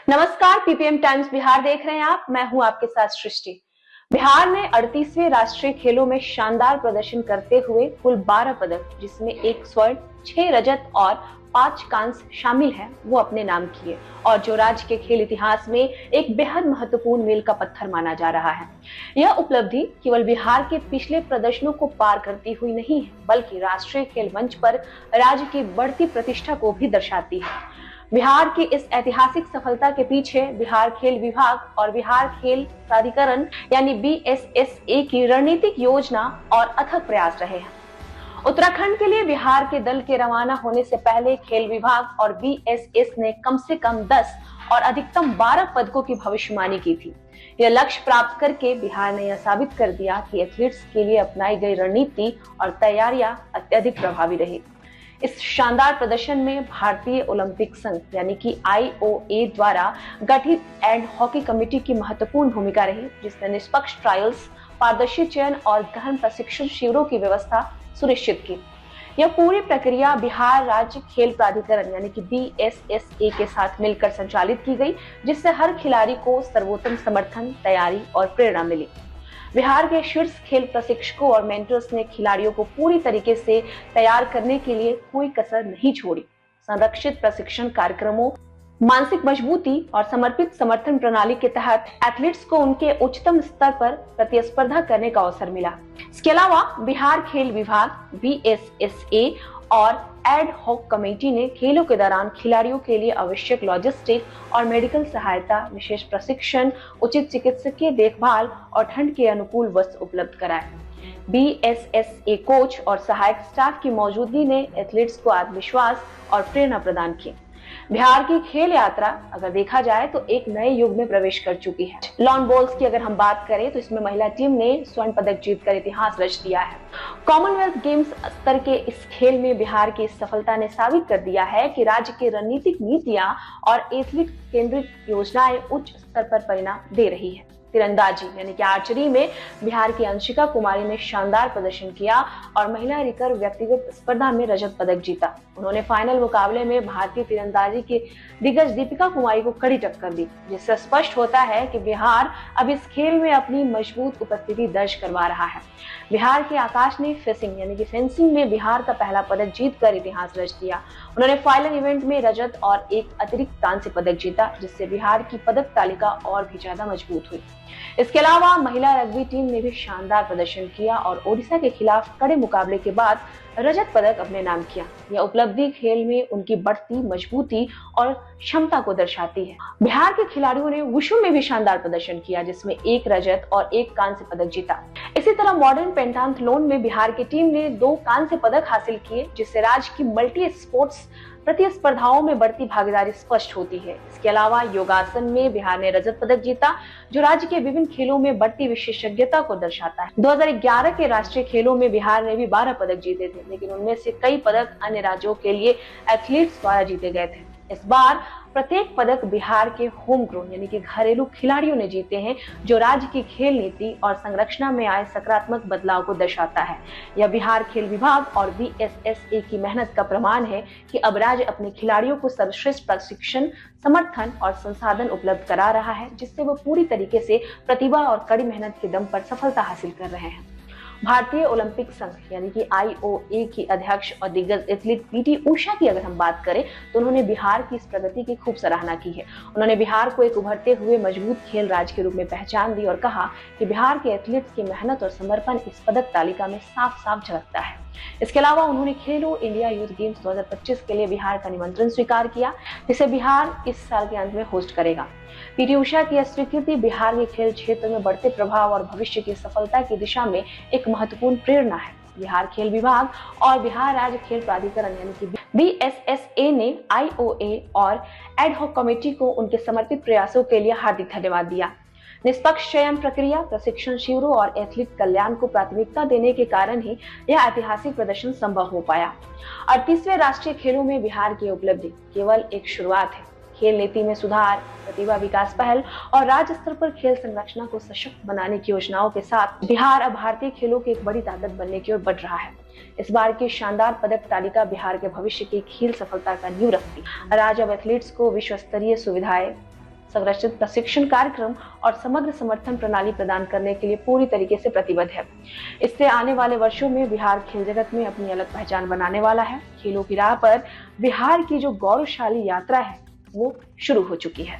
नमस्कार, ppm times Bihar देख रहे हैं आप। मैं हूं आपके साथ सृष्टि। बिहार ने 38वें राष्ट्रीय खेलों में शानदार प्रदर्शन करते हुए कुल 12 पदक, जिसमें 1 स्वर्ण, 6 रजत और 5 कांस्य शामिल हैं, वो अपने नाम किए और जो राज्य के खेल इतिहास में एक बेहद महत्वपूर्ण मील का पत्थर माना जा रहा है। यह उपलब्धि केवल बिहार के पिछले प्रदर्शनों को पार करती हुई नहीं है, बल्कि राष्ट्रीय खेल मंच पर राज्य की बढ़ती प्रतिष्ठा को भी दर्शाती है। बिहार की इस ऐतिहासिक सफलता के पीछे बिहार खेल विभाग और बिहार खेल प्राधिकरण यानी BSSA की रणनीतिक योजना और अथक प्रयास रहे हैं। उत्तराखंड के लिए बिहार के दल के रवाना होने से पहले खेल विभाग और BSS ने कम से कम 10 और अधिकतम 12 पदकों की भविष्यवाणी की थी। यह लक्ष्य प्राप्त करके बिहार ने यह साबित कर दिया कि एथलीट्स के लिए अपनाई गई रणनीति और तैयारियां अत्यधिक प्रभावी रही। इस शानदार प्रदर्शन में भारतीय ओलंपिक संघ यानी कि IOA द्वारा गठित एंड हॉकी कमेटी की महत्वपूर्ण भूमिका रही, जिसने निष्पक्ष ट्रायल्स, पारदर्शी चयन और गहन प्रशिक्षण शिविरों की व्यवस्था सुनिश्चित की। यह पूरी प्रक्रिया बिहार राज्य खेल प्राधिकरण यानी कि BSSA के साथ मिलकर संचालित की गई, जिससे हर खिलाड़ी को सर्वोत्तम समर्थन, तैयारी और प्रेरणा मिली। बिहार के शीर्ष खेल प्रशिक्षकों और मेंटर्स ने खिलाड़ियों को पूरी तरीके से तैयार करने के लिए कोई कसर नहीं छोड़ी। संरक्षित प्रशिक्षण कार्यक्रमों, मानसिक मजबूती और समर्पित समर्थन प्रणाली के तहत एथलीट्स को उनके उच्चतम स्तर पर प्रतिस्पर्धा करने का अवसर मिला। इसके अलावा बिहार खेल विभाग, BSSA और एड हॉक कमेटी ने खेलों के दौरान खिलाड़ियों के लिए आवश्यक लॉजिस्टिक और मेडिकल सहायता, विशेष प्रशिक्षण, उचित चिकित्सकीय देखभाल और ठंड के अनुकूल वस्त्र उपलब्ध कराए। BSSA कोच और सहायक स्टाफ की मौजूदगी ने एथलीट्स को आत्मविश्वास और प्रेरणा प्रदान की। बिहार की खेल यात्रा अगर देखा जाए तो एक नए युग में प्रवेश कर चुकी है। लॉन बॉल्स की अगर हम बात करें तो इसमें महिला टीम ने स्वर्ण पदक जीतकर इतिहास रच दिया है। कॉमनवेल्थ गेम्स स्तर के इस खेल में बिहार की इस सफलता ने साबित कर दिया है कि राज्य की रणनीतिक नीतियां और एथलीट केंद्रित योजनाएं उच्च स्तर पर परिणाम दे रही है। तीरंदाजी यानी कि आर्चरी में बिहार की अंशिका कुमारी ने शानदार प्रदर्शन किया और महिला रिकर्व व्यक्तिगत स्पर्धा में रजत पदक जीता। उन्होंने फाइनल मुकाबले में भारतीय तीरंदाजी की दिग्गज दीपिका कुमारी को कड़ी टक्कर दी, जिससे स्पष्ट होता है कि बिहार अब इस खेल में अपनी मजबूत उपस्थिति दर्ज करवा रहा है। बिहार के आकाश ने फेंसिंग यानी कि फेंसिंग में बिहार का पहला पदक जीतकर इतिहास रच दिया। उन्होंने फाइनल इवेंट में रजत और एक अतिरिक्त कांस्य पदक जीता, जिससे बिहार की पदक तालिका और भी ज्यादा मजबूत हुई। इसके अलावा महिला रग्बी टीम ने भी शानदार प्रदर्शन किया और ओडिशा के खिलाफ कड़े मुकाबले के बाद रजत पदक अपने नाम किया। यह उपलब्धि खेल में उनकी बढ़ती मजबूती और क्षमता को दर्शाती है। बिहार के खिलाड़ियों ने वुशु में भी शानदार प्रदर्शन किया, जिसमें 1 रजत और 1 कांस्य पदक जीता। इसी तरह मॉडर्न पेंटाथलॉन में बिहार की टीम ने 2 कांस्य पदक हासिल किए, जिससे राज्य की मल्टी स्पोर्ट्स प्रतिस्पर्धाओं में बढ़ती भागीदारी स्पष्ट होती है। इसके अलावा योगासन में बिहार ने रजत पदक जीता, जो राज्य के विभिन्न खेलों में बढ़ती विशेषज्ञता को दर्शाता है। 2011 के राष्ट्रीय खेलों में बिहार ने भी 12 पदक जीते थे, लेकिन उनमें से कई पदक अन्य राज्यों के लिए एथलीट्स द्वारा जीते गए थे। इस बार प्रत्येक पदक बिहार के होम ग्राउंड यानी कि घरेलू खिलाड़ियों ने जीते हैं, जो राज्य की खेल नीति और संरचना में आए सकारात्मक बदलाव को दर्शाता है। यह बिहार खेल विभाग और BSSA की मेहनत का प्रमाण है कि अब राज्य अपने खिलाड़ियों को सर्वश्रेष्ठ प्रशिक्षण, समर्थन और संसाधन उपलब्ध करा रहा है, जिससे वो पूरी तरीके से प्रतिभा और कड़ी मेहनत के दम पर सफलता हासिल कर रहे हैं। भारतीय ओलंपिक संघ यानी कि IOA की अध्यक्ष और दिग्गज एथलीट PT उषा की अगर हम बात करें तो उन्होंने बिहार की इस प्रगति की खूब सराहना की है। उन्होंने बिहार को एक उभरते हुए मजबूत खेल राज्य के रूप में पहचान दी और कहा कि बिहार के एथलीट्स की मेहनत और समर्पण इस पदक तालिका में साफ साफ झलकता है। इसके अलावा उन्होंने खेलो इंडिया यूथ गेम्स 2025 के लिए बिहार का निमंत्रण स्वीकार किया, जिसे बिहार इस साल के अंत में होस्ट करेगा। PT उषा की स्वीकृति बिहार के खेल क्षेत्र में बढ़ते प्रभाव और भविष्य की सफलता की दिशा में एक महत्वपूर्ण प्रेरणा है। बिहार खेल विभाग और बिहार राज्य खेल प्राधिकरण यानी कि BSSA ने IOA और एड हॉक कमेटी को उनके समर्पित प्रयासों के लिए हार्दिक धन्यवाद दिया। निष्पक्ष चयन प्रक्रिया, प्रशिक्षण शिविरों और एथलीट कल्याण को प्राथमिकता देने के कारण ही यह ऐतिहासिक प्रदर्शन संभव हो पाया। 38वें राष्ट्रीय खेलों में बिहार की उपलब्धि केवल एक शुरुआत है। खेल नीति में सुधार, प्रतिभा विकास पहल और राज्य स्तर पर खेल संरचना को सशक्त बनाने की योजनाओं के साथ बिहार अब भारतीय खेलों की एक बड़ी ताकत बनने की ओर बढ़ रहा है। इस बार की शानदार पदक तालिका बिहार के भविष्य की खेल सफलता का नींव रखती है। राज्य अब एथलीट्स को विश्व स्तरीय सुविधाएं, संरचित प्रशिक्षण कार्यक्रम और समग्र समर्थन प्रणाली प्रदान करने के लिए पूरी तरीके से प्रतिबद्ध है। इससे आने वाले वर्षों में बिहार खेल जगत में अपनी अलग पहचान बनाने वाला है। खेलों की राह पर बिहार की जो गौरवशाली यात्रा है वो शुरू हो चुकी है।